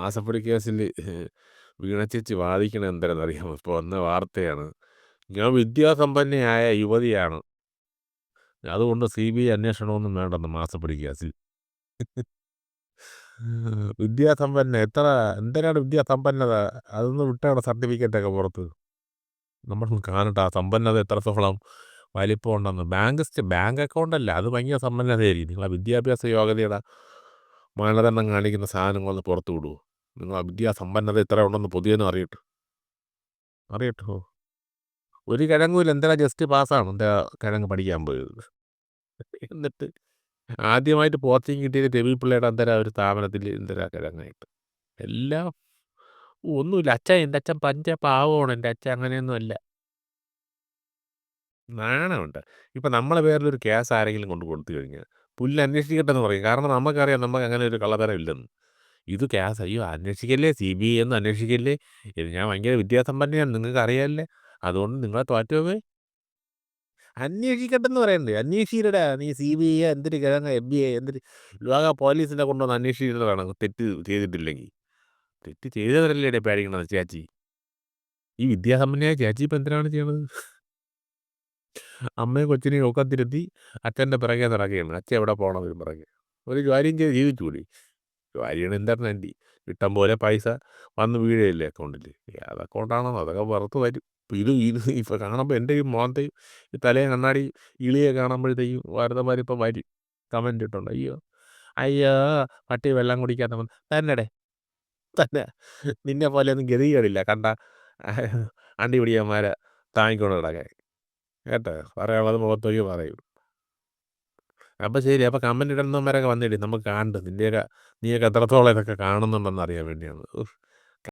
ആസപ്പടി കേസിൽ വീണ ചേച്ചി വാദിക്കണത് എന്താണെന്നറിയാമോ? ഇപ്പോൾ വന്ന വാർത്തയാണ്. ഞാൻ വിദ്യാസമ്പന്നയായ യുവതിയാണ്. അതുകൊണ്ട് CBI അന്വേഷണമൊന്നും വേണ്ടെന്ന് മാസപ്പടി കേസിൽ. വിദ്യാസമ്പന്ന എന്തിനാണ് വിദ്യാസമ്പന്നത? അതൊന്ന് വിട്ടാണ് സർട്ടിഫിക്കറ്റൊക്കെ പുറത്ത്. നമ്മൾ കാണട്ടെ ആ സമ്പന്നത എത്രത്തോളം വലിപ്പം ഉണ്ടെന്ന്. ബാങ്ക് അക്കൗണ്ടല്ല, അത് ഭയങ്കര സമ്പന്നതയായിരിക്കും. നിങ്ങളെ വിദ്യാഭ്യാസ യോഗ്യതയുടെ മാനദണ്ഡം കാണിക്കുന്ന സാധനങ്ങളൊന്ന് പുറത്ത് വിടുമോ? നിങ്ങളെ വിദ്യാസമ്പന്നത എത്ര ഉണ്ടെന്ന് പൊതുജനം അറിയട്ടോ. ഒരു കിഴങ്ങുമില്ല. എന്തിനാ ജസ്റ്റ് പാസ്സാണ് എന്താ കിഴങ്ങ് പഠിക്കാൻ പോയത്. എന്നിട്ട് ആദ്യമായിട്ട് പോസ്റ്റിംഗ് കിട്ടിയത് രവി പിള്ളയുടെ അന്തര ഒരു സ്ഥാപനത്തിൽ എന്തിനാ കിഴങ്ങായിട്ട്. എല്ലാം ഒന്നുമില്ല. എൻ്റെ അച്ഛൻ പാവമാണ്. എൻ്റെ അച്ഛൻ അങ്ങനെയൊന്നും അല്ല. നാണമുണ്ട്. ഇപ്പം നമ്മളെ പേരിലൊരു കേസ് ആരെങ്കിലും കൊണ്ട് കൊടുത്തു കഴിഞ്ഞാൽ പുല്ല് അന്വേഷിക്കട്ടെന്ന് പറയും. കാരണം നമുക്കറിയാം നമുക്ക് അങ്ങനെ ഒരു കള്ളത്തരം ഇല്ലെന്ന്. ഇത് കേസ് അയ്യോ അന്വേഷിക്കല്ലേ, CBI ഒന്നും അന്വേഷിക്കല്ലേ, ഞാൻ ഭയങ്കര വിദ്യാസമ്പന്നയാണ്, നിങ്ങൾക്ക് അറിയാമല്ലേ, അതുകൊണ്ട് നിങ്ങളെ തോറ്റുപോയി അന്വേഷിക്കട്ടെന്ന് പറയണ്ടേ? അന്വേഷിക്കടാ നീ. CBI എന്തൊരു കിഴങ്ങ, FBI എന്തൊരു ലോക പോലീസിനെ കൊണ്ടുവന്ന് അന്വേഷിക്കുന്നതാണ് തെറ്റ് ചെയ്തിട്ടില്ലെങ്കിൽ. തെറ്റ് ചെയ്തവരല്ലേ പേടിക്കണത് ചേച്ചി. ഈ വിദ്യാസമ്പന്നയായ ചേച്ചി ഇപ്പം എന്തിനാണ് ചെയ്യണത്? അമ്മയും കൊച്ചിനെയും ഒക്കത്തിരുത്തി അച്ഛൻ്റെ പിറകെ നടക്കുകയാണ്. അച്ഛൻ എവിടെ പോകണമെന്ന് പിറകെ. ഒരു കാര്യം ചെയ്ത് ജീവിച്ചുകൂടി. കാര്യമാണ് ഇൻ്റർനെറ്റ്. ഇഷ്ടം പോലെ പൈസ വന്ന് വീഴയില്ലേ അക്കൗണ്ടിൽ. ഏത് അക്കൗണ്ടാണോ അതൊക്കെ പുറത്ത് വരും. ഇത് ഇപ്പോൾ കാണുമ്പോൾ എൻ്റെ ഈ മോന്തെയും ഈ തലയും കണ്ണാടി ഇളിയെ കാണുമ്പോഴത്തേക്കും വാർത്തമാരിപ്പം വരും കമൻ്റ് ഇട്ടുണ്ട്. അയ്യോ അയ്യോ പട്ടി വെള്ളം കുടിക്കാത്ത തന്നെ നിന്നെ പോലെ ഒന്നും ഗതികേടില്ല കണ്ട അണ്ടിപിടിയന്മാരെ താങ്ങിക്കൊണ്ട് നടക്കാൻ. കേട്ടോ, പറയാനുള്ളത് മുഖത്തൊക്കെ പറയും. അപ്പം ശരി. അപ്പം കമൻ്റ് ഇടുന്നവന്മാരൊക്കെ വന്നിടും. നമുക്ക് കാണണ്ട നീയൊക്കെ എത്രത്തോളം ഇതൊക്കെ കാണുന്നുണ്ടെന്ന് അറിയാൻ വേണ്ടിയാണ്.